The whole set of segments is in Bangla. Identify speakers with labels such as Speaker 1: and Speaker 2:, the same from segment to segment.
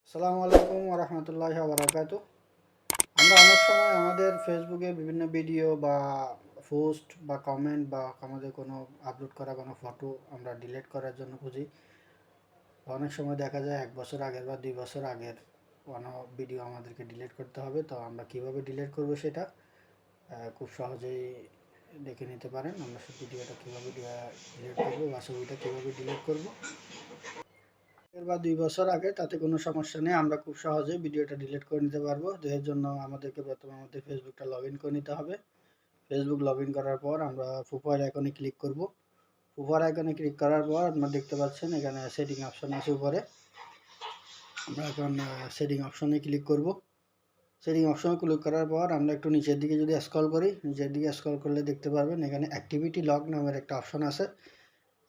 Speaker 1: আসসালামু আলাইকুম ওয়া রাহমাতুল্লাহি ওয়া বারাকাতুহু। আমরা অনেক সময় আমাদের ফেসবুকে বিভিন্ন ভিডিও বা পোস্ট বা কমেন্ট বা আমাদের কোনো আপলোড করা কোনো ফটো আমরা ডিলিট করার জন্য খুঁজি। অনেক সময় দেখা যায় 1 বছর আগের বা 2 বছর আগের কোনো ভিডিও আমাদেরকে ডিলিট করতে হবে। তো আমরা কিভাবে ডিলিট করব সেটা খুব সহজেই দেখে নিতে পারেন। আমরা সেই ভিডিওটা কিভাবে ডিলিট করব বা ছবিটা কিভাবে ডিলিট করব। বা 2 বছর আগে তাতে কোনো সমস্যা নেই। আমরা খুব সহজেই ভিডিওটা ডিলিট করে নিতে পারবো। তো এর জন্য আমাদেরকে প্রথমে আমাদের ফেসবুকটা লগইন করে নিতে হবে। ফেসবুক লগইন করার পর আমরা প্রোফাইল আইকনে ক্লিক করব। প্রোফাইল আইকনে ক্লিক করার পর আপনারা দেখতে পাচ্ছেন এখানে সেটিং অপশন আছে উপরে। আমরা এখন সেটিং অপশনে ক্লিক করব। সেটিং অপশনে ক্লিক করার পর আমরা একটু নিচের দিকে যদি স্ক্রল করি, নিচের দিকে স্ক্রল করলে দেখতে পারবেন এখানে অ্যাক্টিভিটি লগ নামের একটা অপশন আছে।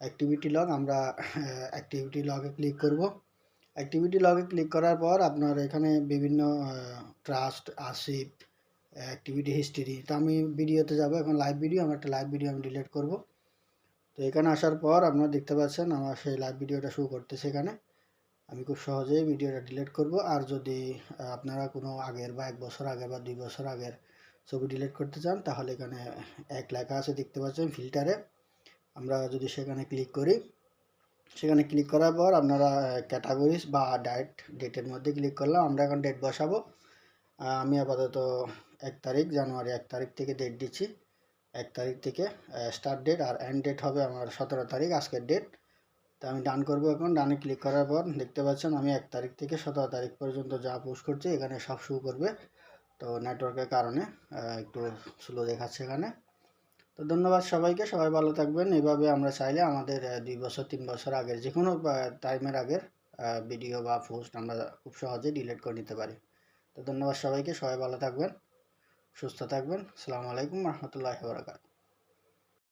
Speaker 1: অ্যাক্টিভিটি লগ আমরা অ্যাক্টিভিটি লগে ক্লিক করব। অ্যাক্টিভিটি লগে ক্লিক করার পর আপনার এখানে বিভিন্ন ট্রাস্ট, আরশিভ, অ্যাক্টিভিটি হিস্ট্রি। তো আমি ভিডিওতে যাব, এখন লাইভ ভিডিও, আমার একটা লাইভ ভিডিও আমি ডিলিট করব। তো এখানে আসার পর আপনারা দেখতে পাচ্ছেন আমার সেই লাইভ ভিডিওটা শো করতেছে এখানে। আমি খুব সহজেই ভিডিওটা ডিলিট করব। আর যদি আপনারা কোনো আগের বা 1 বছর আগের বা 2 বছর আগের ছবি ডিলিট করতে চান তাহলে এখানে এক লেখা আছে দেখতে পাচ্ছেন ফিল্টারে। আমরা যদি সেখানে ক্লিক করি, সেখানে ক্লিক করার পর আপনারা ক্যাটাগরিজ বা ডেটের মধ্যে ক্লিক করলাম। আমরা এখন ডেট বসাবো। আমি আপাতত 1 তারিখ জানুয়ারি 1 তারিখ থেকে ডেট দিচ্ছি। 1 তারিখ থেকে স্টার্ট ডেট আর এন্ড ডেট হবে আমার 17 তারিখ আজকের ডেট। তো আমি ডান করব। এখন ডানে ক্লিক করার পর দেখতে পাচ্ছেন আমি 1 তারিখ থেকে 17 তারিখ পর্যন্ত যা পোস্ট করছি এখানে সব শো করবে। তো নেটওয়ার্কের কারণে একটু স্লো দেখাচ্ছে এখানে। তো ধন্যবাদ সবাইকে, সবাই ভালো থাকবেন। এভাবে আমরা চাইলে আমাদের 2 বছর 3 বছর আগের যে কোনো টাইমের আগের ভিডিও বা পোস্ট আমরা খুব সহজেই ডিলিট করে নিতে পারি। তো ধন্যবাদ সবাইকে, সবাই ভালো থাকবেন, সুস্থ থাকবেন। আসসালামু আলাইকুম রহমতুল্লাহি ওয়া বারাকাতুহু।